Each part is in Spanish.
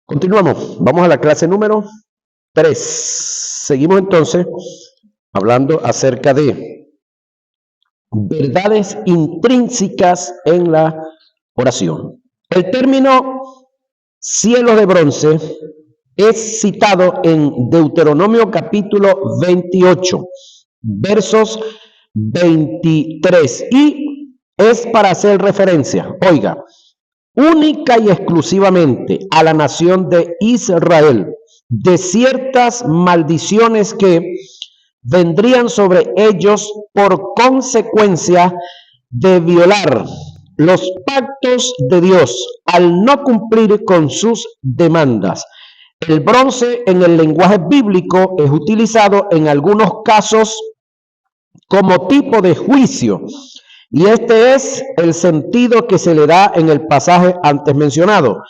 Continuamos, vamos a la clase número 3. Seguimos entonces hablando acerca de verdades intrínsecas en la oración. El término cielo de bronce es citado en Deuteronomio capítulo 28, versos 23, y es para hacer referencia, oiga, única y exclusivamente a la nación de Israel, de ciertas maldiciones que vendrían sobre ellos por consecuencia de violar los pactos de Dios al no cumplir con sus demandas. El bronce en el lenguaje bíblico es utilizado en algunos casos como tipo de juicio, y este es el sentido que se le da en el pasaje antes mencionado.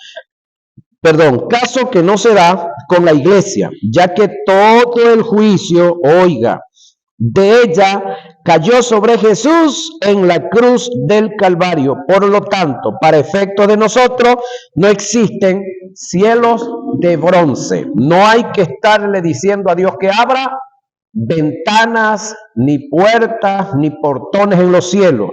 Caso que no se da con la iglesia, ya que todo el juicio, oiga, de ella cayó sobre Jesús en la cruz del Calvario. Por lo tanto, para efectos de nosotros, no existen cielos de bronce. No hay que estarle diciendo a Dios que abra ventanas, ni puertas, ni portones en los cielos,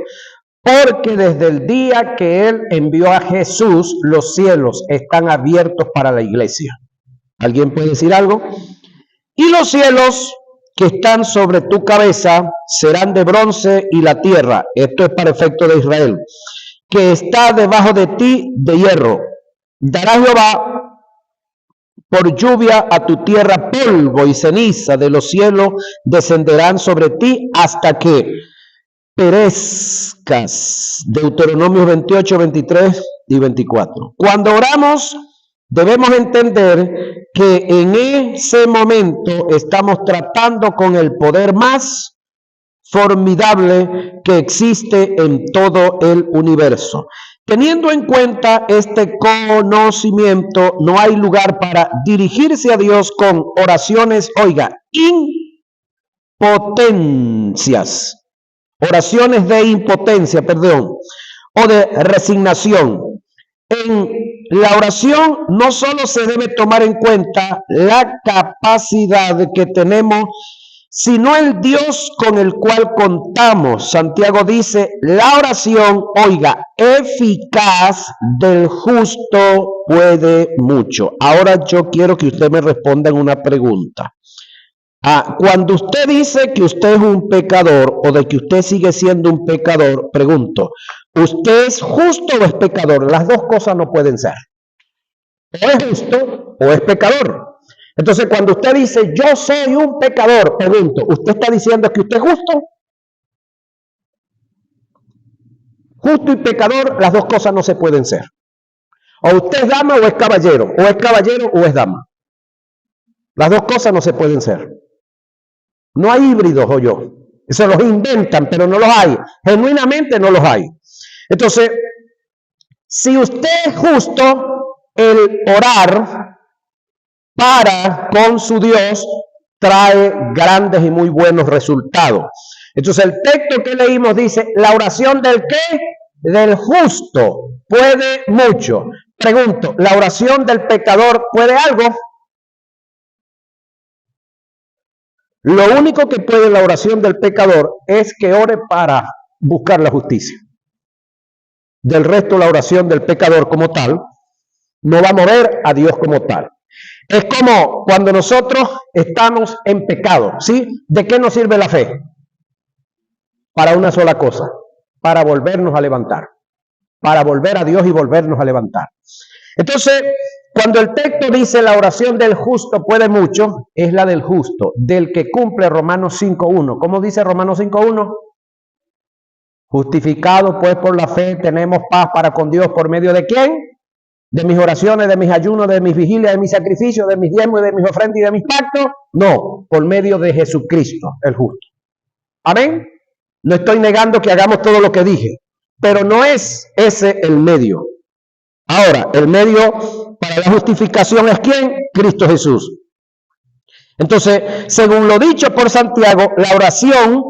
porque desde el día que Él envió a Jesús, los cielos están abiertos para la iglesia. ¿Alguien puede decir algo? Y los cielos que están sobre tu cabeza serán de bronce, y la tierra, esto es para efecto de Israel, que está debajo de ti, de hierro. Dará Jehová por lluvia a tu tierra polvo y ceniza de los cielos descenderán sobre ti hasta que perezcas. Deuteronomio 28, 23 y 24. Cuando oramos, debemos entender que en ese momento estamos tratando con el poder más formidable que existe en todo el universo. Teniendo en cuenta este conocimiento, no hay lugar para dirigirse a Dios con oraciones, oiga, oraciones de impotencia, o de resignación. En la oración no solo se debe tomar en cuenta la capacidad que tenemos, sino el Dios con el cual contamos. Santiago dice, la oración, oiga, eficaz del justo puede mucho. Ahora yo quiero que usted me responda en una pregunta. Cuando usted dice que usted es un pecador o de que usted sigue siendo un pecador, pregunto, ¿usted es justo o es pecador? Las dos cosas no pueden ser. O es justo o es pecador. Entonces, cuando usted dice, yo soy un pecador, pregunto, ¿usted está diciendo que usted es justo? Justo y pecador, las dos cosas no se pueden ser. O usted es dama o es caballero o es dama. Las dos cosas no se pueden ser. No hay híbridos, o yo. Eso los inventan, pero no los hay. Genuinamente no los hay. Entonces, si usted es justo, el orar para con su Dios trae grandes y muy buenos resultados. Entonces, el texto que leímos dice, la oración del ¿qué? Del justo puede mucho. Pregunto, ¿la oración del pecador puede algo? Lo único que puede la oración del pecador es que ore para buscar la justicia. Del resto, la oración del pecador como tal no va a mover a Dios como tal. Es como cuando nosotros estamos en pecado, ¿sí? ¿De qué nos sirve la fe? Para una sola cosa, para volvernos a levantar, para volver a Dios y volvernos a levantar. Entonces, cuando el texto dice la oración del justo puede mucho, es la del justo, del que cumple Romanos 5.1. ¿Cómo dice Romanos 5.1? Justificado pues por la fe tenemos paz para con Dios por medio de ¿quién? De mis oraciones, de mis ayunos, de mis vigilias, de mis sacrificios, de mis diezmos, de mis ofrendas y de mis pactos. No, por medio de Jesucristo, el justo. Amén. No estoy negando que hagamos todo lo que dije, pero no es ese el medio. Ahora, el medio para la justificación es ¿quién? Cristo Jesús. Entonces, según lo dicho por Santiago, la oración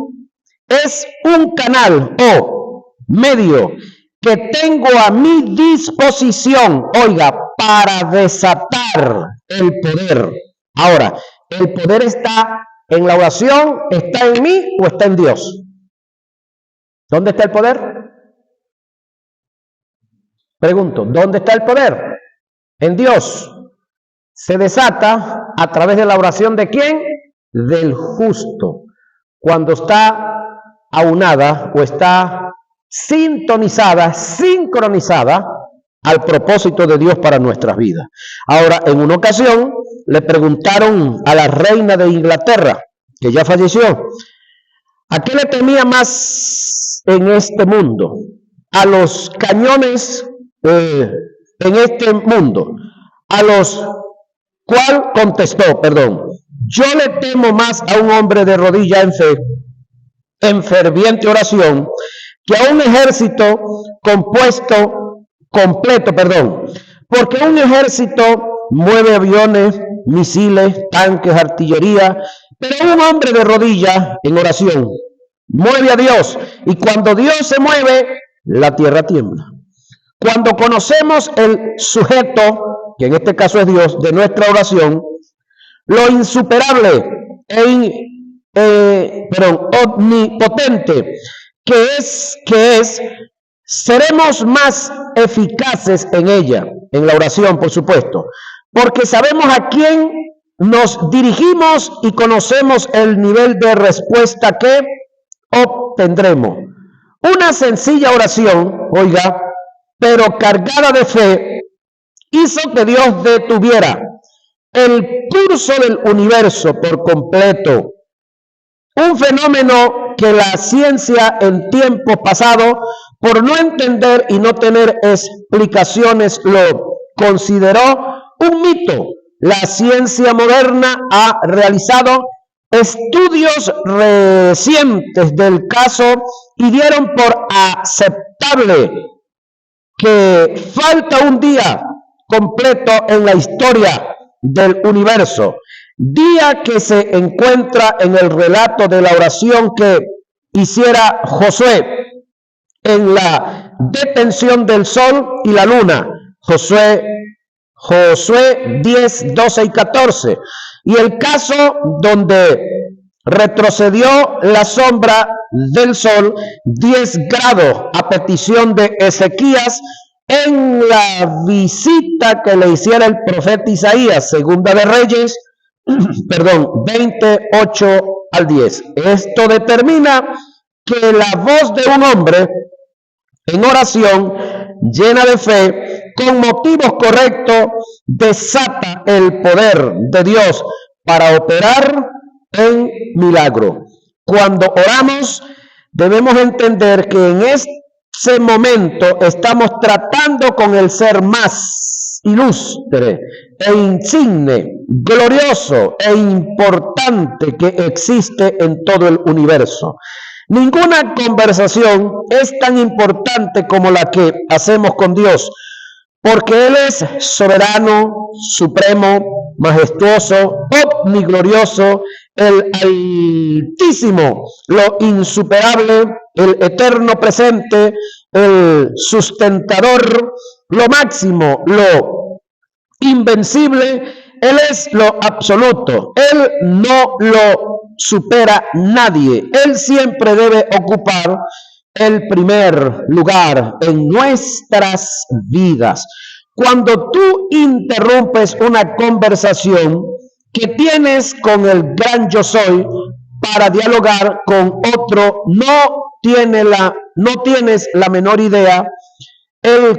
es un canal o medio que tengo a mi disposición, oiga, para desatar dar el poder. Ahora, ¿el poder está en la oración, está en mí o está en Dios? ¿Dónde está el poder? Pregunto, ¿dónde está el poder? En Dios. Se desata a través de la oración ¿de quién? Del justo. Cuando está aunada o está sintonizada, sincronizada al propósito de Dios para nuestras vidas. Ahora, en una ocasión le preguntaron a la reina de Inglaterra, que ya falleció, ¿a qué le temía más en este mundo? ¿A los cañones en este mundo? ¿A los cual contestó, yo le temo más a un hombre de rodilla en fe, en ferviente oración, que a un ejército completo, porque un ejército mueve aviones, misiles, tanques, artillería, pero un hombre de rodillas en oración mueve a Dios, y cuando Dios se mueve, la tierra tiembla. Cuando conocemos el sujeto, que en este caso es Dios, de nuestra oración, lo insuperable omnipotente que es, seremos más eficaces en ella, en la oración, por supuesto, porque sabemos a quién nos dirigimos y conocemos el nivel de respuesta que obtendremos. Una sencilla oración, oiga, pero cargada de fe, hizo que Dios detuviera el curso del universo por completo. Un fenómeno que la ciencia en tiempo pasado, por no entender y no tener explicaciones, lo consideró un mito. La ciencia moderna ha realizado estudios recientes del caso y dieron por aceptable que falta un día completo en la historia del universo, día que se encuentra en el relato de la oración que hiciera Josué en la detención del sol y la luna, Josué 10, 12 y 14, y el caso donde retrocedió la sombra del sol 10 grados a petición de Ezequías en la visita que le hiciera el profeta Isaías, segunda de Reyes, 28 al 10. Esto determina que la voz de un hombre en oración llena de fe, con motivos correctos, desata el poder de Dios para operar en milagro. Cuando oramos, debemos entender que en ese momento estamos tratando con el ser más ilustre e insigne, glorioso e importante que existe en todo el universo. Ninguna conversación es tan importante como la que hacemos con Dios, porque Él es soberano, supremo, majestuoso, omniglorioso, el altísimo, lo insuperable, el eterno presente, el sustentador, lo máximo, lo invencible. Él es lo absoluto, Él no lo supera nadie. Él siempre debe ocupar el primer lugar en nuestras vidas. Cuando tú interrumpes una conversación que tienes con el gran yo soy para dialogar con otro, no tienes la menor idea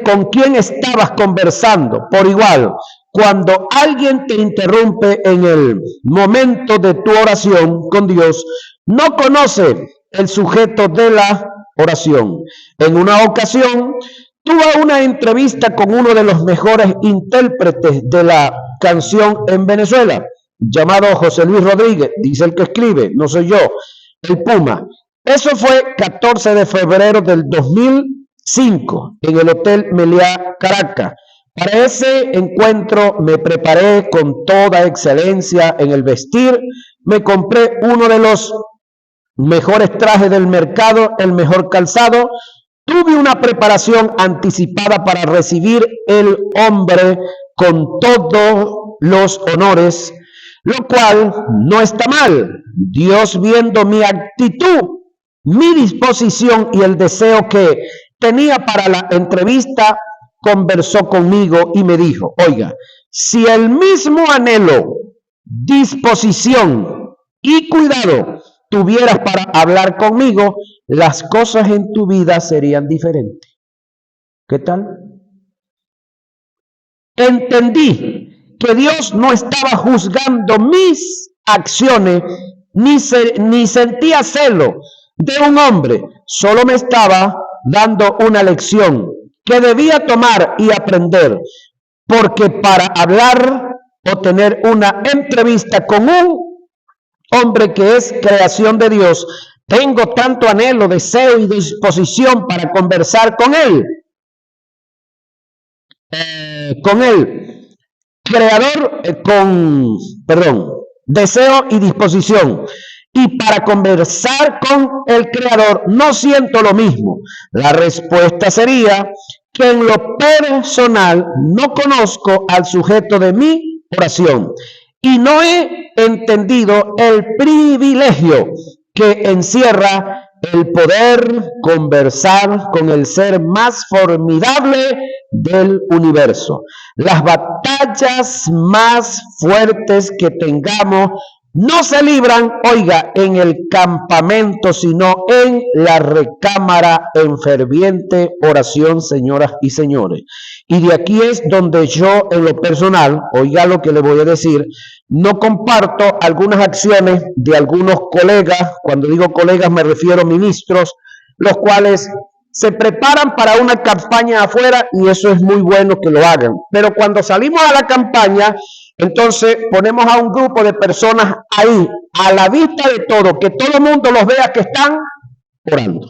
con quién estabas conversando. Por igual, cuando alguien te interrumpe en el momento de tu oración con Dios, no conoce el sujeto de la oración. En una ocasión, tuve una entrevista con uno de los mejores intérpretes de la canción en Venezuela, llamado José Luis Rodríguez, dice el que escribe, no soy yo, el Puma. Eso fue 14 de febrero del 2005 en el Hotel Meliá, Caracas. Para ese encuentro me preparé con toda excelencia en el vestir, me compré uno de los mejores trajes del mercado, el mejor calzado, tuve una preparación anticipada para recibir el hombre con todo los honores, lo cual no está mal. Dios, viendo mi actitud, mi disposición y el deseo que tenía para la entrevista, conversó conmigo y me dijo: oiga, si el mismo anhelo, disposición y cuidado tuvieras para hablar conmigo, las cosas en tu vida serían diferentes. ¿Qué tal? Entendí que Dios no estaba juzgando mis acciones, ni sentía celo de un hombre, solo me estaba dando una lección que debía tomar y aprender, porque para hablar o tener una entrevista con un hombre que es creación de Dios, tengo tanto anhelo, deseo y disposición para conversar con él, creador, deseo y disposición. Y para conversar con el creador no siento lo mismo. La respuesta sería que en lo personal no conozco al sujeto de mi oración y no he entendido el privilegio que encierra el poder conversar con el ser más formidable del universo. Las batallas más fuertes que tengamos no se libran, oiga, en el campamento, sino en la recámara, en ferviente oración, señoras y señores. Y de aquí es donde yo, en lo personal, oiga lo que le voy a decir, no comparto algunas acciones de algunos colegas. Cuando digo colegas me refiero a ministros, los cuales se preparan para una campaña afuera, y eso es muy bueno que lo hagan. Pero cuando salimos a la campaña, entonces ponemos a un grupo de personas ahí, a la vista de todo, que todo el mundo los vea que están orando.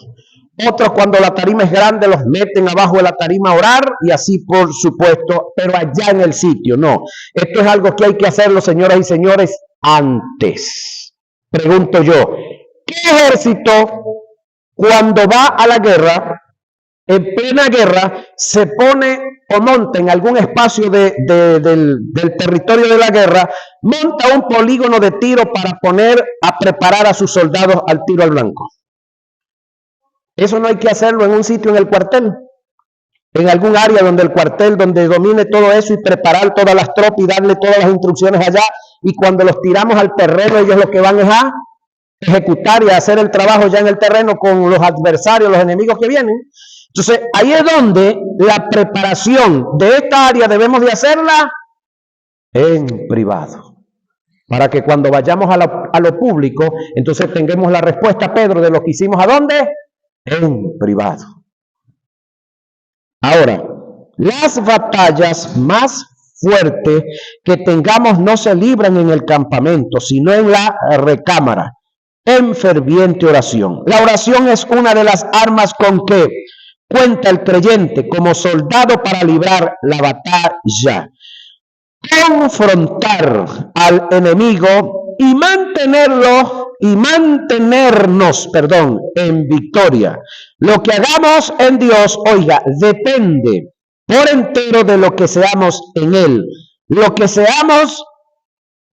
Otros, cuando la tarima es grande, los meten abajo de la tarima a orar, y así por supuesto, pero allá en el sitio. No, esto es algo que hay que hacerlo, señoras y señores, antes. Pregunto yo, ¿qué ejército, cuando va a la guerra, en plena guerra, se pone o monta en algún espacio del territorio de la guerra, monta un polígono de tiro para poner a preparar a sus soldados al tiro al blanco? Eso no hay que hacerlo en un sitio en el cuartel, en algún área donde el cuartel, donde domine todo eso, y preparar todas las tropas y darle todas las instrucciones allá, y cuando los tiramos al terreno, ellos lo que van es a ejecutar y a hacer el trabajo ya en el terreno con los adversarios, los enemigos que vienen. Entonces, ahí es donde la preparación de esta área debemos de hacerla en privado, para que cuando vayamos a lo público, entonces tengamos la respuesta, Pedro, de lo que hicimos, ¿a dónde? En privado. Ahora, las batallas más fuertes que tengamos no se libran en el campamento, sino en la recámara, en ferviente oración. La oración es una de las armas con que cuenta el creyente como soldado para librar la batalla, confrontar al enemigo y mantenernos en victoria. Lo que hagamos en Dios, oiga, depende por entero de lo que seamos en Él. Lo que seamos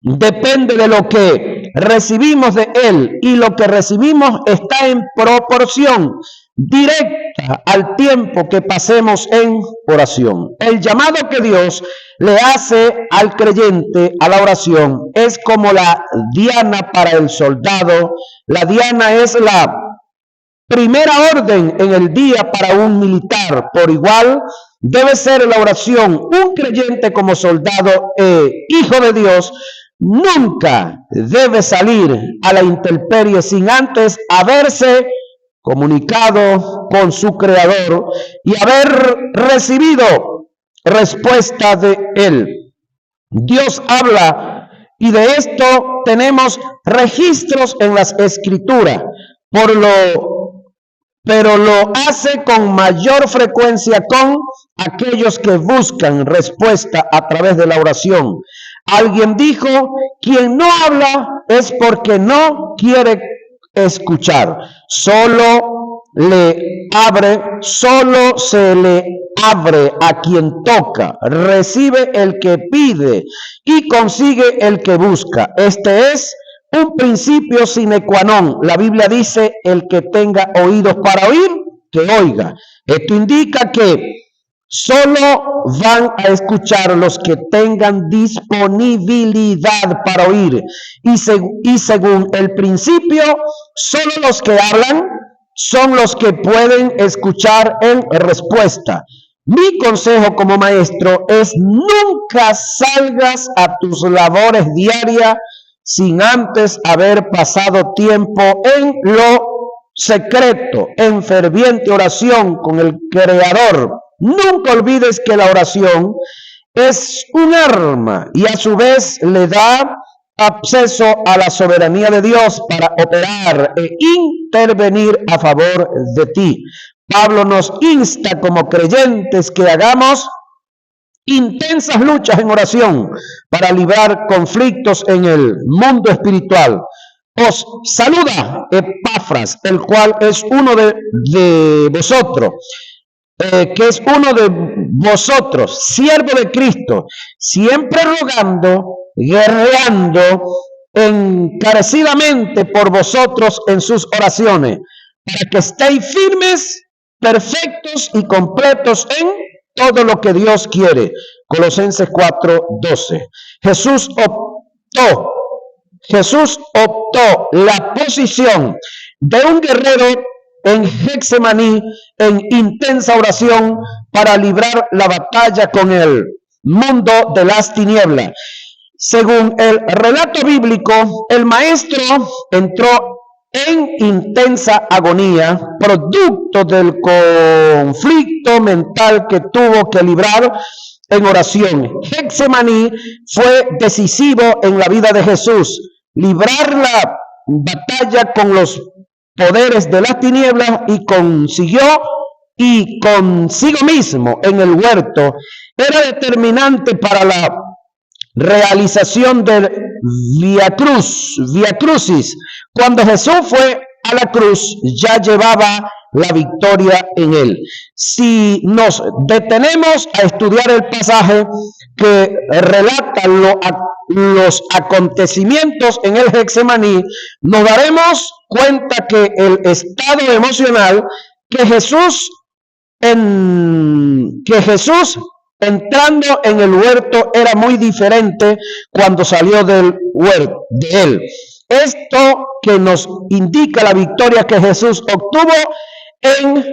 depende de lo que recibimos de Él, y lo que recibimos está en proporción directa al tiempo que pasemos en oración. El llamado que Dios le hace al creyente a la oración es como la diana para el soldado. La diana es la primera orden en el día para un militar. Por igual debe ser la oración. Un creyente como soldado, hijo de Dios, nunca debe salir a la intemperie sin antes haberse comunicado con su Creador y haber recibido respuesta de Él. Dios habla, y de esto tenemos registros en las Escrituras, pero lo hace con mayor frecuencia con aquellos que buscan respuesta a través de la oración. Alguien dijo: quien no habla es porque no quiere escuchar. Solo le abre, solo se le abre a quien toca, recibe el que pide y consigue el que busca. Este es un principio sine qua non. La Biblia dice, el que tenga oídos para oír, que oiga. Esto indica que solo van a escuchar los que tengan disponibilidad para oír. Y según el principio, solo los que hablan son los que pueden escuchar en respuesta. Mi consejo como maestro es nunca salgas a tus labores diarias sin antes haber pasado tiempo en lo secreto, en ferviente oración con el Creador. Nunca olvides que la oración es un arma y a su vez le da acceso a la soberanía de Dios para operar e intervenir a favor de ti. Pablo nos insta como creyentes que hagamos intensas luchas en oración para librar conflictos en el mundo espiritual. Os saluda Epafras, el cual es uno de vosotros, que es uno de vosotros, siervo de Cristo, siempre rogando, guerreando encarecidamente por vosotros en sus oraciones, para que estéis firmes, perfectos y completos en todo lo que Dios quiere. Colosenses 4:12. Jesús optó la posición de un guerrero en Getsemaní en intensa oración para librar la batalla con el mundo de las tinieblas. Según el relato bíblico, el maestro entró en intensa agonía, producto del conflicto mental que tuvo que librar en oración. Getsemaní fue decisivo en la vida de Jesús. Librar la batalla con los poderes de las tinieblas y consigo mismo en el huerto era determinante para la realización del Via Crucis. Cuando Jesús fue a la cruz, ya llevaba la victoria en él. Si nos detenemos a estudiar el pasaje que relata los acontecimientos en el Getsemaní, nos daremos cuenta que el estado emocional que Jesús entrando en el huerto era muy diferente cuando salió del huerto de él. Esto que nos indica la victoria que Jesús obtuvo en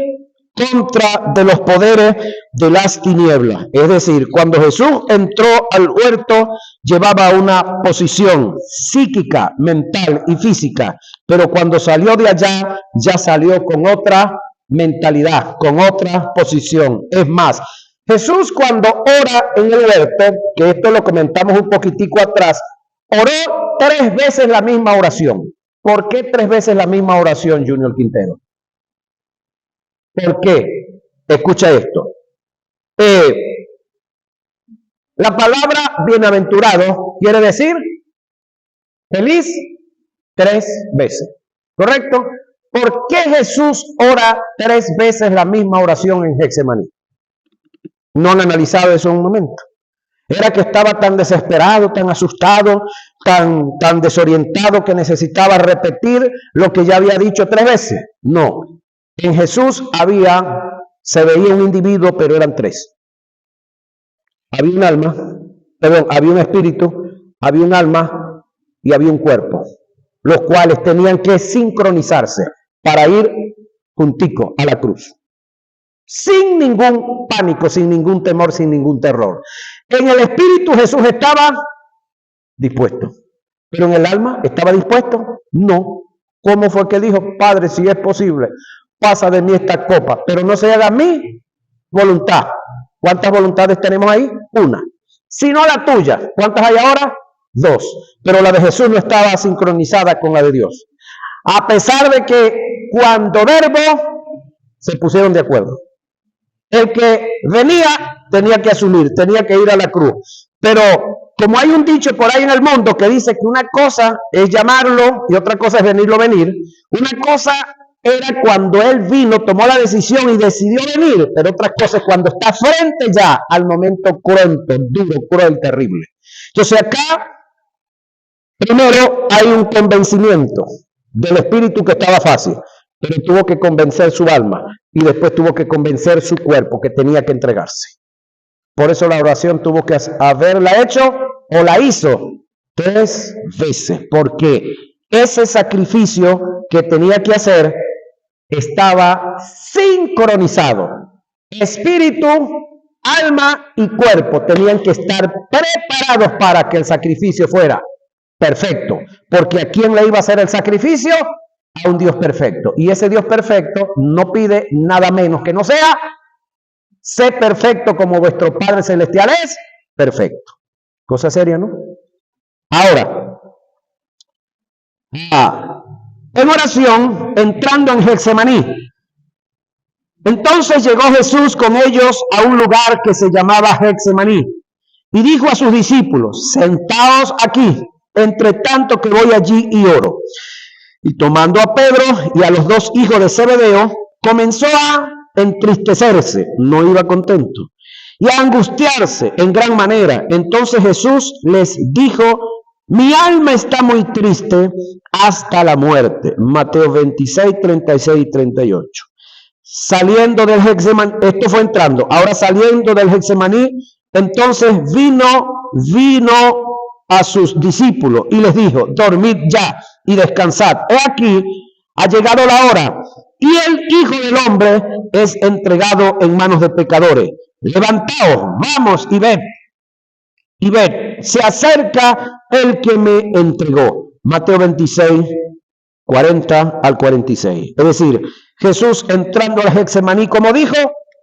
contra de los poderes de las tinieblas. Es decir, cuando Jesús entró al huerto, llevaba una posición psíquica, mental y física, pero cuando salió de allá, ya salió con otra mentalidad, con otra posición. Es más, Jesús cuando ora en el huerto, que esto lo comentamos un poquitico atrás, oró 3 veces la misma oración. ¿Por qué 3 veces la misma oración, Junior Quintero? ¿Por qué? Escucha esto. La palabra bienaventurado quiere decir feliz 3 veces. ¿Correcto? ¿Por qué Jesús ora 3 veces la misma oración en Getsemaní? ¿No han analizado eso en un momento? Era que estaba tan desesperado, tan asustado, tan desorientado que necesitaba repetir lo que ya había dicho 3 veces. No. En Jesús se veía un individuo, pero eran 3. Había un alma, había un espíritu, había un alma y había un cuerpo, los cuales tenían que sincronizarse para ir juntico a la cruz. Sin ningún pánico, sin ningún temor, sin ningún terror. En el espíritu Jesús estaba dispuesto, pero en el alma ¿estaba dispuesto? No. ¿Cómo fue que dijo? Padre, si es posible, pasa de mí esta copa, pero no se haga mi voluntad. ¿Cuántas voluntades tenemos ahí? 1. Si no la tuya, ¿cuántas hay ahora? 2. Pero la de Jesús no estaba sincronizada con la de Dios. A pesar de que cuando verbo se pusieron de acuerdo. El que venía tenía que asumir, tenía que ir a la cruz. Pero como hay un dicho por ahí en el mundo que dice que una cosa es llamarlo y otra cosa es venir. Una cosa era cuando él vino, tomó la decisión y decidió venir, pero otra cosa es cuando está frente ya al momento cruento, duro, cruel, terrible. Entonces acá, primero hay un convencimiento del espíritu que estaba fácil, pero tuvo que convencer su alma y después tuvo que convencer su cuerpo que tenía que entregarse. Por eso la oración tuvo que haberla hecho o la hizo 3 veces, porque ese sacrificio que tenía que hacer estaba sincronizado. Espíritu, alma y cuerpo tenían que estar preparados para que el sacrificio fuera perfecto. Porque ¿a quién le iba a hacer el sacrificio? A un Dios perfecto. Y ese Dios perfecto no pide nada menos que no sea: sé perfecto como vuestro Padre Celestial es perfecto. Cosa seria, ¿no? Ahora, en oración, entrando en Getsemaní. Entonces llegó Jesús con ellos a un lugar que se llamaba Getsemaní y dijo a sus discípulos: sentaos aquí, entre tanto que voy allí y oro. Y tomando a Pedro y a los 2 hijos de Zebedeo, comenzó a entristecerse, no iba contento, y a angustiarse en gran manera. Entonces Jesús les dijo: mi alma está muy triste hasta la muerte. Mateo 26, 36 y 38. Saliendo del Getsemaní, esto fue entrando, ahora saliendo del Getsemaní, entonces vino a sus discípulos y les dijo: dormid ya y descansad. He aquí, ha llegado la hora y el Hijo del Hombre es entregado en manos de pecadores. Levantaos, vamos y ved. Y ved, se acerca el que me entregó. Mateo 26, 40 al 46. Es decir, Jesús entrando al Getsemaní, como dijo,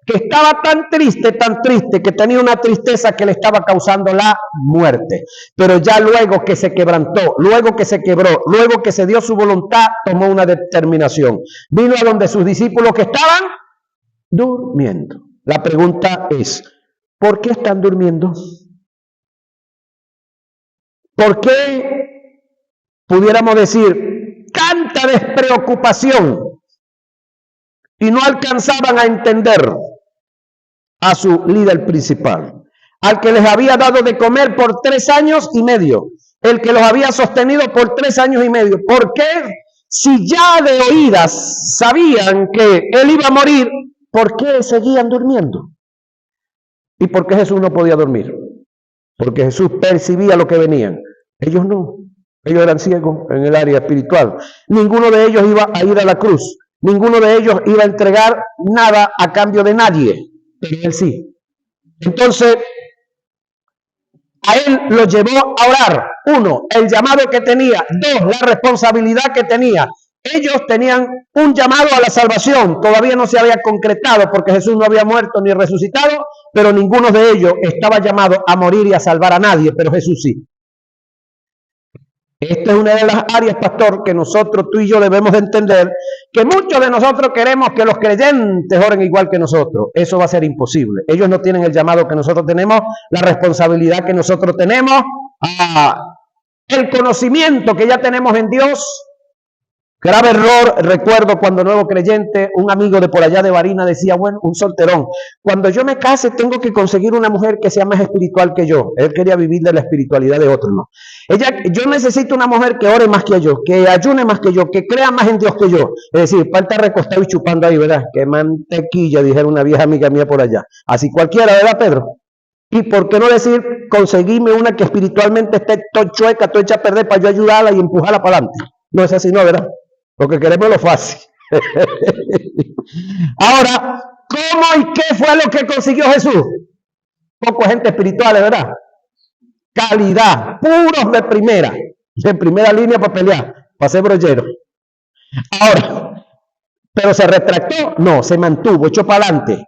que estaba tan triste, que tenía una tristeza que le estaba causando la muerte. Pero ya luego que se quebrantó, luego que se quebró, luego que se dio su voluntad, tomó una determinación. Vino a donde sus discípulos que estaban durmiendo. La pregunta es: ¿por qué están durmiendo? ¿Por qué, pudiéramos decir, tanta despreocupación? Y no alcanzaban a entender a su líder principal, al que les había dado de comer por 3 años y medio, el que los había sostenido por 3 años y medio. ¿Por qué? Si ya de oídas sabían que él iba a morir, ¿por qué seguían durmiendo? ¿Y por qué Jesús no podía dormir? Porque Jesús percibía lo que venían. Ellos no. Ellos eran ciegos en el área espiritual. Ninguno de ellos iba a ir a la cruz. Ninguno de ellos iba a entregar nada a cambio de nadie. Pero él sí. Entonces, a él lo llevó a orar. 1, el llamado que tenía. 2, la responsabilidad que tenía. Ellos tenían un llamado a la salvación. Todavía no se había concretado porque Jesús no había muerto ni resucitado, pero ninguno de ellos estaba llamado a morir y a salvar a nadie, pero Jesús sí. Esta es una de las áreas, pastor, que nosotros, tú y yo, debemos de entender, que muchos de nosotros queremos que los creyentes oren igual que nosotros. Eso va a ser imposible. Ellos no tienen el llamado que nosotros tenemos, la responsabilidad que nosotros tenemos, el conocimiento que ya tenemos en Dios. Grave error, recuerdo cuando nuevo creyente, un amigo de por allá de Barina decía, bueno, un solterón, cuando yo me case tengo que conseguir una mujer que sea más espiritual que yo. Él quería vivir de la espiritualidad de otro, ¿no? Yo necesito una mujer que ore más que yo, que ayune más que yo, que crea más en Dios que yo. Es decir, para estar recostado y chupando ahí, ¿verdad? Que mantequilla, dijera una vieja amiga mía por allá. Así cualquiera, ¿verdad, Pedro? Y por qué no decir, conseguirme una que espiritualmente esté todo chueca, todo hecha a perder para yo ayudarla y empujarla para adelante. No es así, ¿no, verdad? Porque queremos lo fácil. Ahora, ¿cómo y qué fue lo que consiguió Jesús? Poco gente espiritual, ¿verdad? Calidad, puros de primera línea para pelear, para ser brollero. Ahora, ¿pero se retractó? No, se mantuvo, echó para adelante.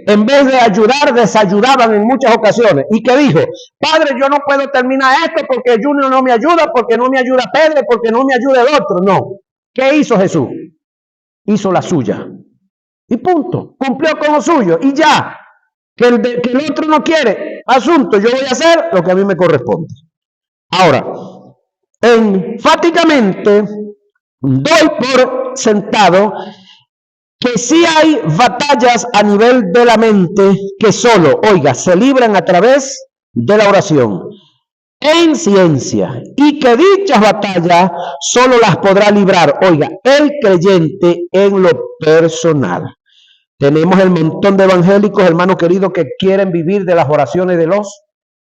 En vez de ayudar, desayudaban en muchas ocasiones. ¿Y qué dijo? Padre, yo no puedo terminar esto porque Junior no me ayuda, porque no me ayuda Pedro, porque no me ayuda el otro. No. ¿Qué hizo Jesús? Hizo la suya. Y punto. Cumplió con lo suyo. Y ya. Que el otro no quiere. Asunto. Yo voy a hacer lo que a mí me corresponde. Ahora, enfáticamente, doy por sentado que sí hay batallas a nivel de la mente que solo, oiga, se libran a través de la oración en ciencia, y que dichas batallas solo las podrá librar, oiga, el creyente en lo personal. Tenemos el montón de evangélicos, hermano querido, que quieren vivir de las oraciones de los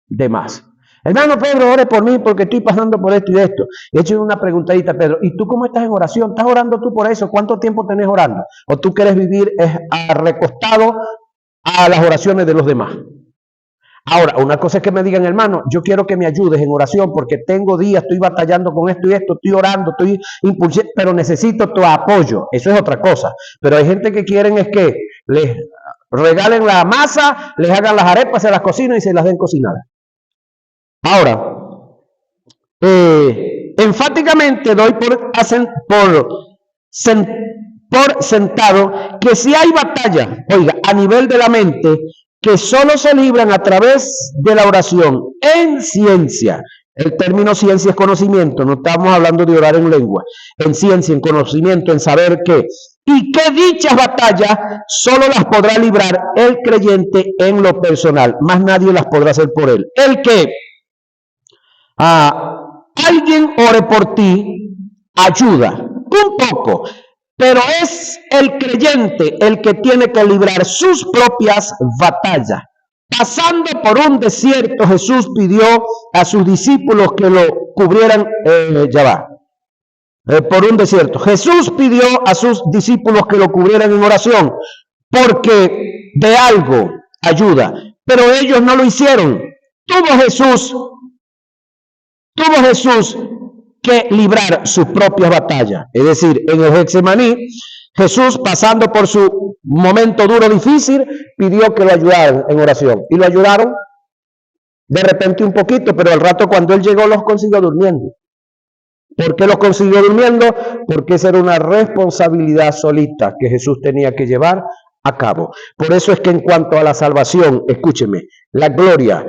demás. Hermano Pedro, ore por mí porque estoy pasando por esto y esto. Y he hecho una preguntadita, Pedro, ¿y tú cómo estás en oración? ¿Estás orando tú por eso? ¿Cuánto tiempo tenés orando? ¿O tú quieres vivir recostado a las oraciones de los demás? Ahora, una cosa es que me digan, hermano, yo quiero que me ayudes en oración porque tengo días, estoy batallando con esto y esto, estoy orando, estoy impulsando, pero necesito tu apoyo. Eso es otra cosa. Pero hay gente que quieren es que les regalen la masa, les hagan las arepas, se las cocinen y se las den cocinadas. Ahora, enfáticamente doy por sentado que si hay batalla, oiga, a nivel de la mente, que solo se libran a través de la oración en ciencia. El término ciencia es conocimiento, no estamos hablando de orar en lengua. En ciencia, en conocimiento, en saber qué. Y que dichas batallas solo las podrá librar el creyente en lo personal. Más nadie las podrá hacer por él. El que alguien ore por ti ayuda un poco, pero es el creyente el que tiene que librar sus propias batallas. Pasando por un desierto, Jesús pidió a sus discípulos que lo cubrieran, por un desierto. Jesús pidió a sus discípulos que lo cubrieran en oración, porque de algo ayuda, pero ellos no lo hicieron. Tuvo Jesús que librar sus propias batallas. Es decir, en el Getsemaní, Jesús, pasando por su momento duro, difícil, pidió que lo ayudaran en oración. Y lo ayudaron de repente un poquito, pero al rato cuando él llegó los consiguió durmiendo. ¿Por qué los consiguió durmiendo? Porque esa era una responsabilidad solita que Jesús tenía que llevar a cabo. Por eso es que en cuanto a la salvación, escúcheme, la gloria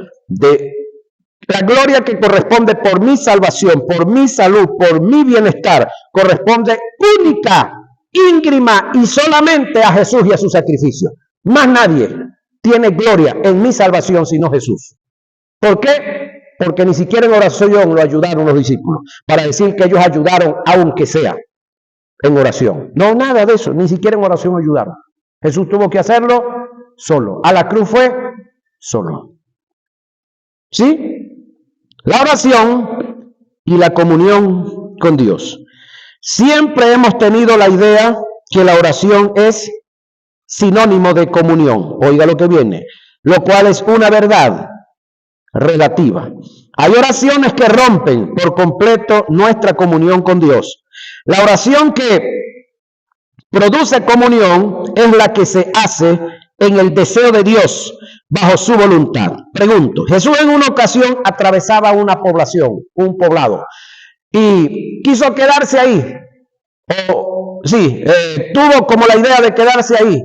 que corresponde por mi salvación, por mi salud, por mi bienestar, corresponde única, íngrima y solamente a Jesús y a su sacrificio. Más nadie tiene gloria en mi salvación sino Jesús. ¿Por qué? Porque ni siquiera en oración lo ayudaron los discípulos, para decir que ellos ayudaron aunque sea en oración. No, nada de eso, ni siquiera en oración ayudaron. Jesús tuvo que hacerlo solo. A la cruz fue solo. ¿Sí? La oración y la comunión con Dios. Siempre hemos tenido la idea que la oración es sinónimo de comunión. Oiga lo que viene, lo cual es una verdad relativa. Hay oraciones que rompen por completo nuestra comunión con Dios. La oración que produce comunión es la que se hace en el deseo de Dios bajo su voluntad. Pregunto, Jesús en una ocasión atravesaba una población, un poblado, y quiso quedarse ahí. Tuvo como la idea de quedarse ahí.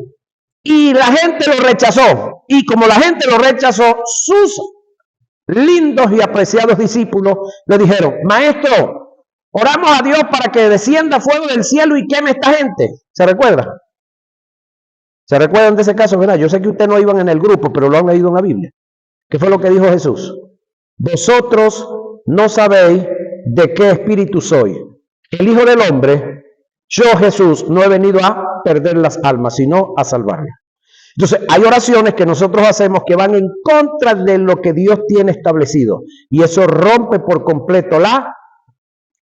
Y la gente lo rechazó. Y como la gente lo rechazó, sus lindos y apreciados discípulos le dijeron, maestro, oramos a Dios para que descienda fuego del cielo y queme a esta gente. ¿Se recuerda? ¿Se recuerdan de ese caso? ¿Verdad? Yo sé que ustedes no iban en el grupo, pero lo han leído en la Biblia. ¿Qué fue lo que dijo Jesús? Vosotros no sabéis de qué espíritu soy. El Hijo del Hombre, yo Jesús, no he venido a perder las almas, sino a salvarlas. Entonces, hay oraciones que nosotros hacemos que van en contra de lo que Dios tiene establecido. Y eso rompe por completo la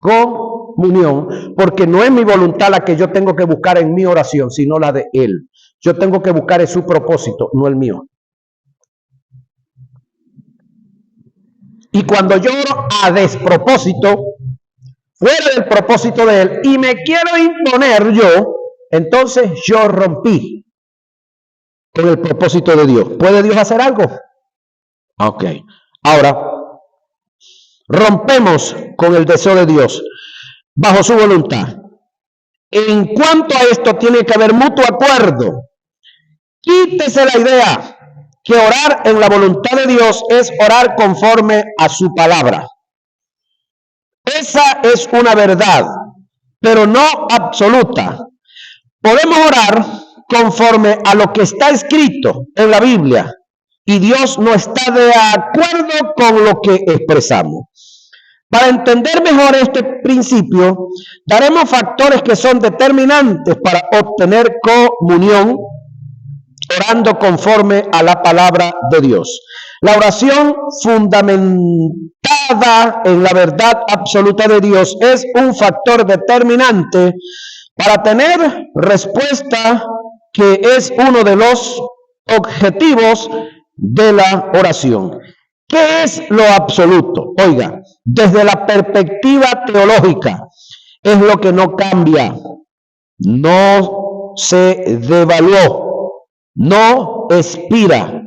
comunión, porque no es mi voluntad la que yo tengo que buscar en mi oración, sino la de Él. Yo tengo que buscar en su propósito, no el mío. Y cuando yo oro a despropósito, fuera del propósito de Él, y me quiero imponer yo, entonces yo rompí con el propósito de Dios. ¿Puede Dios hacer algo? Ok. Ahora, rompemos con el deseo de Dios bajo su voluntad. En cuanto a esto, tiene que haber mutuo acuerdo. Quítese la idea que orar en la voluntad de Dios es orar conforme a su palabra. Esa es una verdad, pero no absoluta. Podemos orar conforme a lo que está escrito en la Biblia y Dios no está de acuerdo con lo que expresamos. Para entender mejor este principio, daremos factores que son determinantes para obtener comunión orando conforme a la palabra de Dios. La oración fundamentada en la verdad absoluta de Dios es un factor determinante para tener respuesta, que es uno de los objetivos de la oración. ¿Qué es lo absoluto? Oiga, desde la perspectiva teológica, es lo que no cambia, no se devaluó, no expira,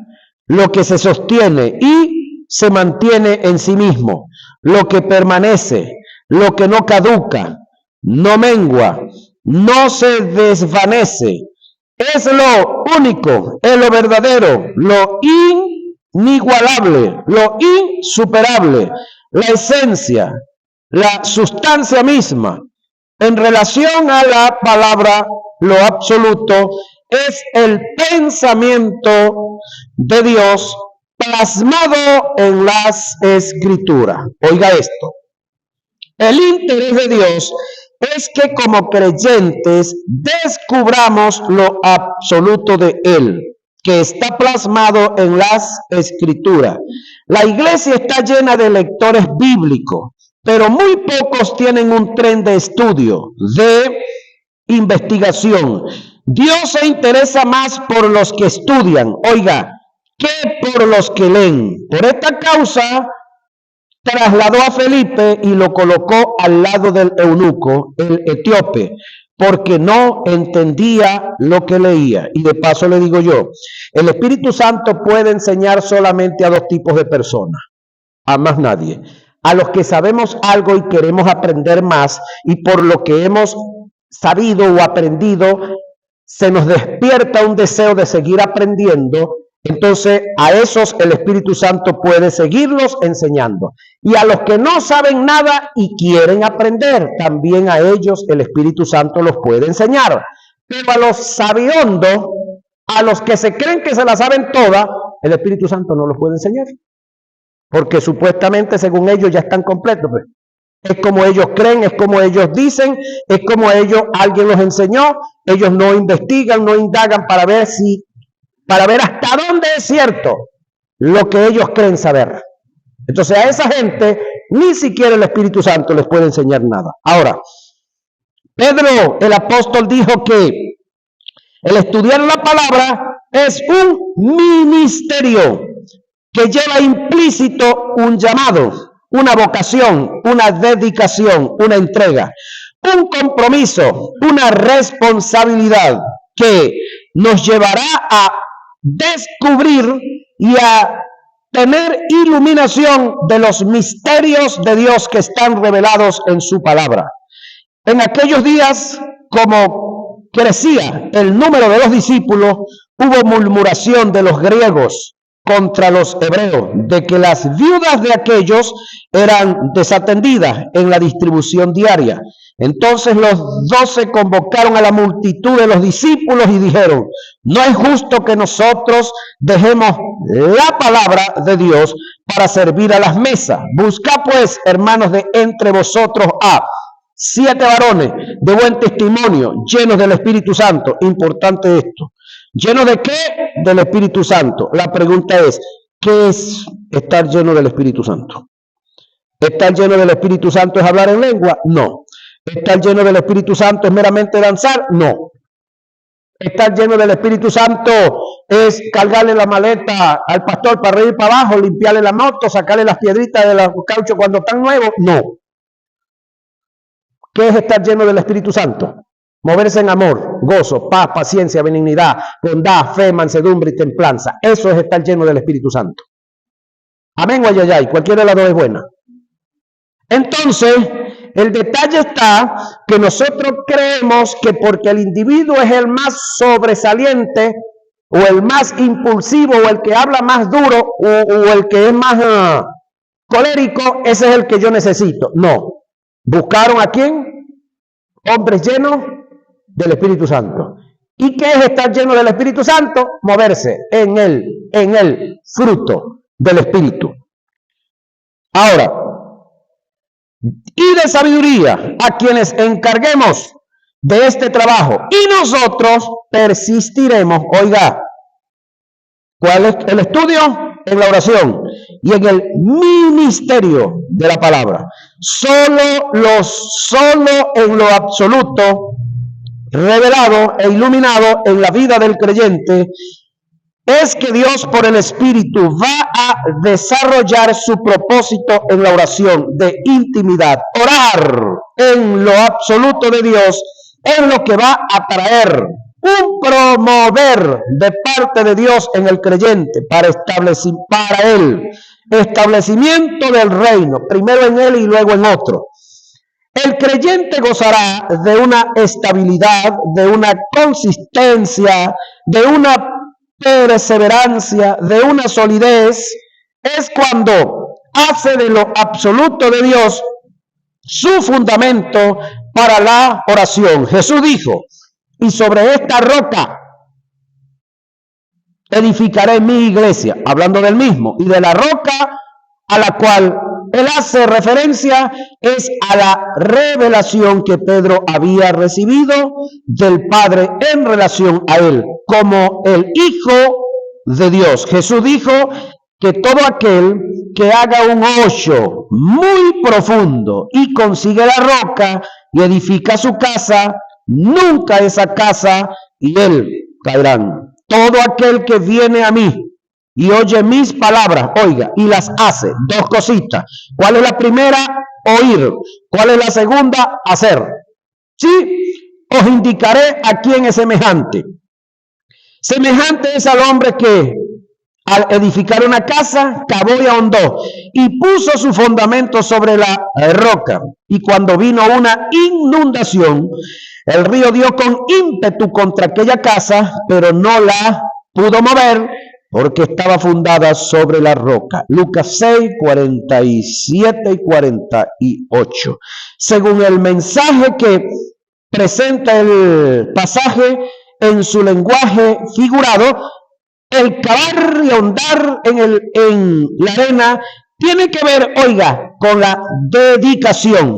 lo que se sostiene y se mantiene en sí mismo, lo que permanece, lo que no caduca, no mengua, no se desvanece, es lo único, es lo verdadero, lo inigualable, lo insuperable, la esencia, la sustancia misma. En relación a la palabra, lo absoluto es el pensamiento de Dios plasmado en las Escrituras. Oiga esto. El interés de Dios es que como creyentes descubramos lo absoluto de Él, que está plasmado en las Escrituras. La iglesia está llena de lectores bíblicos, pero muy pocos tienen un tren de estudio, de investigación. Dios se interesa más por los que estudian, oiga, que por los que leen. Por esta causa trasladó a Felipe y lo colocó al lado del eunuco, el etíope, porque no entendía lo que leía. Y de paso le digo yo, el Espíritu Santo puede enseñar solamente a dos tipos de personas, a más nadie. A los que sabemos algo y queremos aprender más, y por lo que hemos sabido o aprendido, se nos despierta un deseo de seguir aprendiendo. Entonces a esos el Espíritu Santo puede seguirlos enseñando. Y a los que no saben nada y quieren aprender, también a ellos el Espíritu Santo los puede enseñar. Pero a los sabiondos, a los que se creen que se la saben todas, el Espíritu Santo no los puede enseñar. Porque supuestamente según ellos ya están completos. Pues. Es como ellos creen, es como ellos dicen, es como ellos, alguien los enseñó. Ellos no investigan, no indagan para ver hasta dónde es cierto lo que ellos creen saber. Entonces a esa gente ni siquiera el Espíritu Santo les puede enseñar nada. Ahora, Pedro, el apóstol, dijo que el estudiar la palabra es un ministerio que lleva implícito un llamado, una vocación, una dedicación, una entrega, un compromiso, una responsabilidad que nos llevará a descubrir y a tener iluminación de los misterios de Dios que están revelados en su palabra. En aquellos días, como crecía el número de los discípulos, hubo murmuración de los griegos contra los hebreos, de que las viudas de aquellos eran desatendidas en la distribución diaria. Entonces los 12 convocaron a la multitud de los discípulos y dijeron: no es justo que nosotros dejemos la palabra de Dios para servir a las mesas. Buscad pues, hermanos, de entre vosotros a 7 varones de buen testimonio, llenos del Espíritu Santo. Importante esto. ¿Lleno de qué? Del Espíritu Santo. La pregunta es, ¿qué es estar lleno del Espíritu Santo? ¿Estar lleno del Espíritu Santo es hablar en lengua? No. ¿Estar lleno del Espíritu Santo es meramente danzar? No. ¿Estar lleno del Espíritu Santo es cargarle la maleta al pastor para arriba y para abajo, limpiarle la moto, sacarle las piedritas de los cauchos cuando están nuevos? No. ¿Qué es estar lleno del Espíritu Santo? Moverse en amor, gozo, paz, paciencia, benignidad, bondad, fe, mansedumbre y templanza. Eso es estar lleno del Espíritu Santo. Amén o ayayay, cualquiera de las dos es buena. Entonces, el detalle está que nosotros creemos que porque el individuo es el más sobresaliente, o el más impulsivo, o el que habla más duro, o el que es más colérico, ese es el que yo necesito. No. ¿Buscaron a quién? hombres llenos del Espíritu Santo. ¿Y qué es estar lleno del Espíritu Santo? Moverse en el fruto del Espíritu. Ahora, y de sabiduría a quienes encarguemos de este trabajo, y nosotros persistiremos. Oiga, ¿cuál es el estudio? En la oración y en el ministerio de la palabra. Solo en lo absoluto, revelado e iluminado en la vida del creyente, es que Dios por el Espíritu va a desarrollar su propósito en la oración de intimidad. Orar en lo absoluto de Dios es lo que va a traer un promover de parte de Dios en el creyente para él establecimiento del reino, primero en él y luego en otro. El creyente gozará de una estabilidad, de una consistencia, de una perseverancia, de una solidez. Es cuando hace de lo absoluto de Dios su fundamento para la oración. Jesús dijo: y sobre esta roca edificaré mi iglesia, hablando del mismo, y de la roca a la cual él hace referencia es a la revelación que Pedro había recibido del Padre en relación a él, como el Hijo de Dios. Jesús dijo que todo aquel que haga un hoyo muy profundo y consigue la roca y edifica su casa, nunca esa casa y él caerán. Todo aquel que viene a mí y oye mis palabras, oiga, y las hace. Dos cositas. ¿Cuál es la primera? Oír. ¿Cuál es la segunda? Hacer. Sí, os indicaré a quién es semejante. Semejante es al hombre que al edificar una casa, cavó y ahondó, y puso su fundamento sobre la roca. Y cuando vino una inundación, el río dio con ímpetu contra aquella casa, pero no la pudo mover, porque estaba fundada sobre la roca. Lucas 6, 47 y 48. Según el mensaje que presenta el pasaje en su lenguaje figurado, el cavar y ahondar en la arena tiene que ver, oiga, con la dedicación,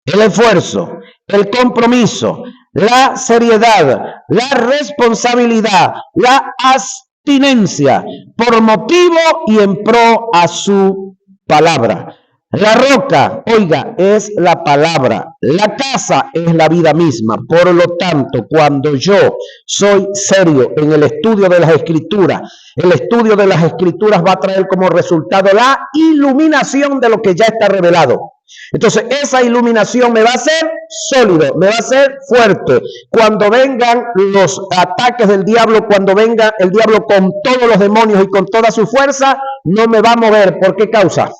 el esfuerzo, el compromiso, la seriedad, la responsabilidad, la abstinencia por motivo y en pro a su palabra. La roca, oiga, es la palabra. La casa es la vida misma. Por lo tanto, cuando yo soy serio en el estudio de las Escrituras, el estudio de las Escrituras va a traer como resultado la iluminación de lo que ya está revelado. Entonces, esa iluminación me va a hacer sólido, me va a hacer fuerte. Cuando vengan los ataques del diablo, cuando venga el diablo con todos los demonios y con toda su fuerza, no me va a mover. ¿Por qué causa?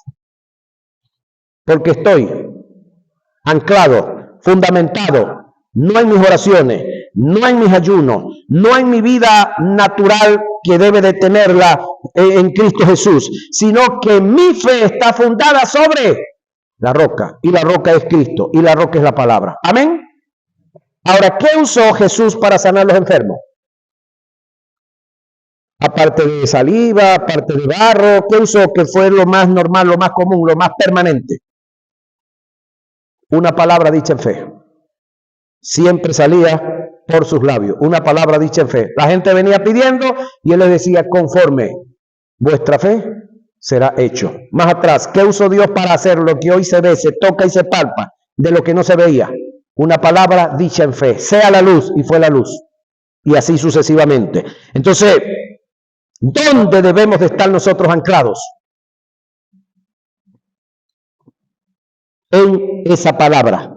Porque estoy anclado, fundamentado, no en mis oraciones, no en mis ayunos, no en mi vida natural que debe de tenerla en Cristo Jesús, sino que mi fe está fundada sobre la roca, y la roca es Cristo, y la roca es la palabra. Amén. Ahora, ¿qué usó Jesús para sanar a los enfermos? Aparte de saliva, aparte de barro, ¿qué usó que fue lo más normal, lo más común, lo más permanente? Una palabra dicha en fe. Siempre salía por sus labios. Una palabra dicha en fe. La gente venía pidiendo y él les decía: conforme vuestra fe será hecho. Más atrás, ¿qué usó Dios para hacer lo que hoy se ve, se toca y se palpa de lo que no se veía? Una palabra dicha en fe. Sea la luz, y fue la luz. Y así sucesivamente. Entonces, ¿dónde debemos de estar nosotros anclados? En esa palabra.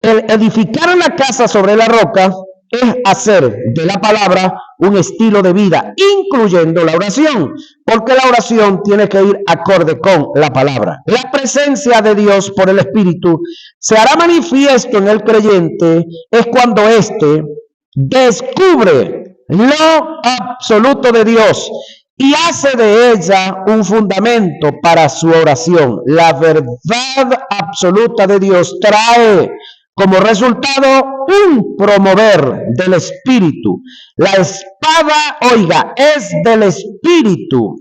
El edificar una casa sobre la roca es hacer de la palabra un estilo de vida, incluyendo la oración, porque la oración tiene que ir acorde con la palabra. La presencia de Dios por el Espíritu se hará manifiesto en el creyente es cuando éste descubre lo absoluto de Dios y hace de ella un fundamento para su oración. La verdad absoluta de Dios trae Como resultado, un promover del Espíritu. La espada, oiga, es del Espíritu.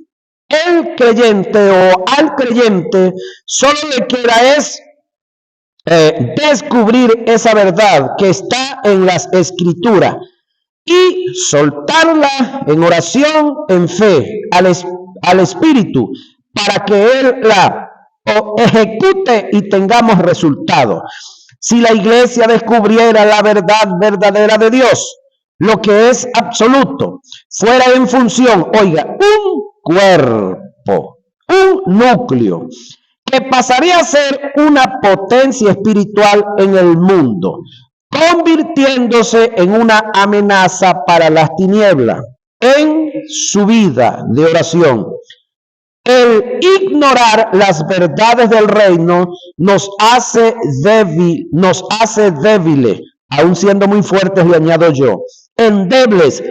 El creyente o al creyente solo le queda es descubrir esa verdad que está en las Escrituras y soltarla en oración, en fe, al Espíritu, para que Él la ejecute y tengamos resultado. Si la iglesia descubriera la verdad verdadera de Dios, lo que es absoluto, fuera en función, oiga, un cuerpo, un núcleo, que pasaría a ser una potencia espiritual en el mundo, convirtiéndose en una amenaza para las tinieblas en su vida de oración. El ignorar las verdades del reino nos hace débiles, aún siendo muy fuertes, le añado yo, endebles,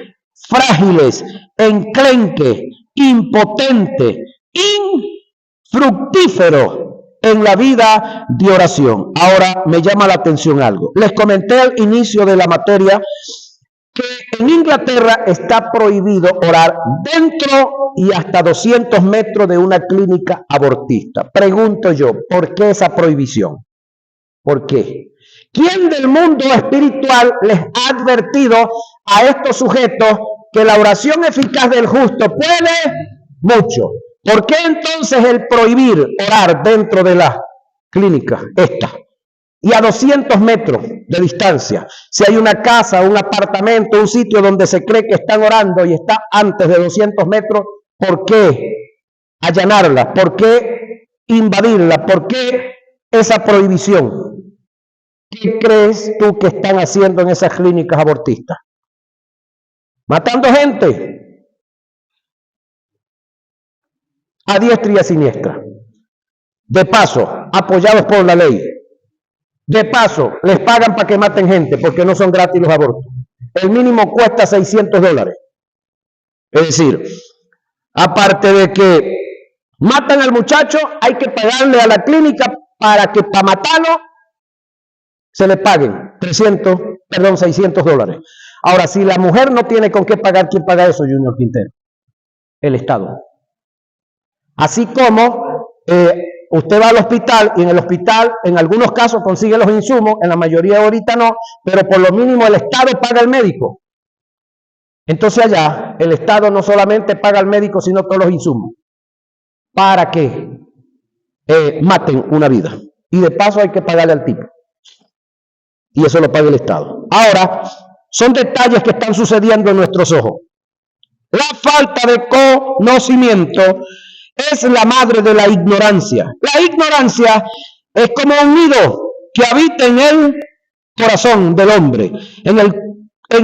frágiles, enclenques, impotentes, infructíferos en la vida de oración. Ahora me llama la atención algo. Les comenté al inicio de la materia que en Inglaterra está prohibido orar dentro y hasta 200 metros de una clínica abortista. Pregunto yo, ¿por qué esa prohibición? ¿Por qué? ¿Quién del mundo espiritual les ha advertido a estos sujetos que la oración eficaz del justo puede mucho? ¿Por qué entonces el prohibir orar dentro de la clínica esta? Y a 200 metros de distancia, si hay una casa, un apartamento, un sitio donde se cree que están orando y está antes de 200 metros, ¿por qué allanarla? ¿Por qué invadirla? ¿Por qué esa prohibición? ¿Qué crees tú que están haciendo en esas clínicas abortistas? Matando gente a diestra y a siniestra. De paso, apoyados por la ley. De paso, les pagan para que maten gente, porque no son gratis los abortos. El mínimo cuesta $600. Es decir, aparte de que matan al muchacho, hay que pagarle a la clínica para matarlo se le paguen $600. Ahora, si la mujer no tiene con qué pagar, ¿quién paga eso, Junior Quintero? El Estado. Así como usted va al hospital y en el hospital en algunos casos consigue los insumos, en la mayoría ahorita no, pero por lo mínimo el Estado paga al médico. Entonces allá el Estado no solamente paga al médico, sino todos los insumos para que maten una vida. Y de paso hay que pagarle al tipo. Y eso lo paga el Estado. Ahora, son detalles que están sucediendo en nuestros ojos. La falta de conocimiento es la madre de la ignorancia. La ignorancia es como un nido que habita en el corazón del hombre, en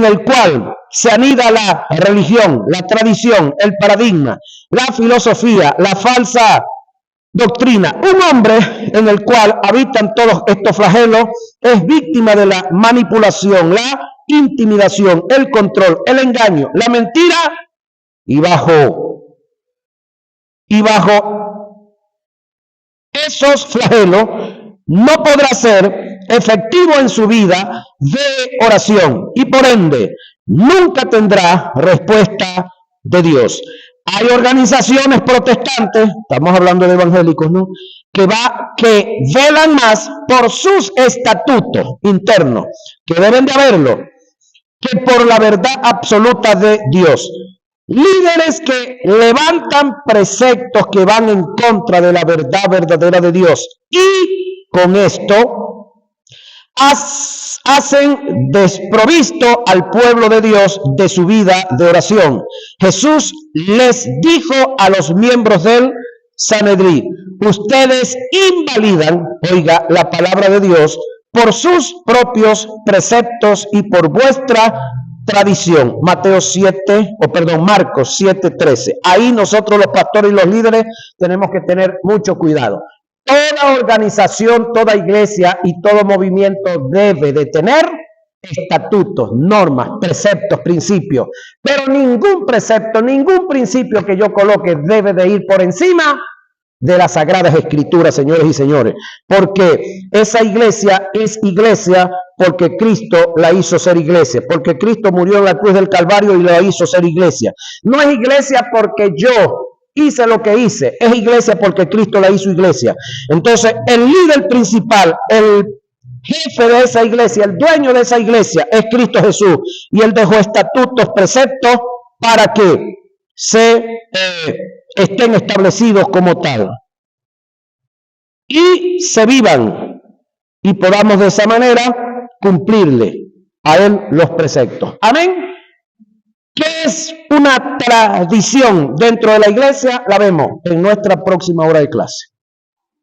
el cual se anida la religión, la tradición, el paradigma, la filosofía, la falsa doctrina. Un hombre en el cual habitan todos estos flagelos es víctima de la manipulación, la intimidación, el control, el engaño, la mentira y bajo esos flagelos no podrá ser efectivo en su vida de oración y por ende nunca tendrá respuesta de Dios. Hay organizaciones protestantes, estamos hablando de evangélicos, ¿no?, que velan más por sus estatutos internos, que deben de haberlo, que por la verdad absoluta de Dios. Líderes que levantan preceptos que van en contra de la verdad verdadera de Dios y con esto hacen desprovisto al pueblo de Dios de su vida de oración. Jesús les dijo a los miembros del Sanedrín: ustedes invalidan, oiga, la palabra de Dios por sus propios preceptos y por vuestra tradición. Marcos 7:13. Ahí nosotros los pastores y los líderes tenemos que tener mucho cuidado. Toda organización, toda iglesia y todo movimiento debe de tener estatutos, normas, preceptos, principios, pero ningún precepto, ningún principio que yo coloque debe de ir por encima de las Sagradas Escrituras, señores y señores, porque esa iglesia es iglesia porque Cristo la hizo ser iglesia, porque Cristo murió en la cruz del Calvario y la hizo ser iglesia. No es iglesia porque yo hice lo que hice, es iglesia porque Cristo la hizo iglesia. Entonces, el líder principal, el jefe de esa iglesia, el dueño de esa iglesia es Cristo Jesús, y él dejó estatutos, preceptos para que estén establecidos como tal y se vivan, y podamos de esa manera cumplirle a él los preceptos. Amén. ¿Qué es una tradición dentro de la iglesia? La vemos en nuestra próxima hora de clase.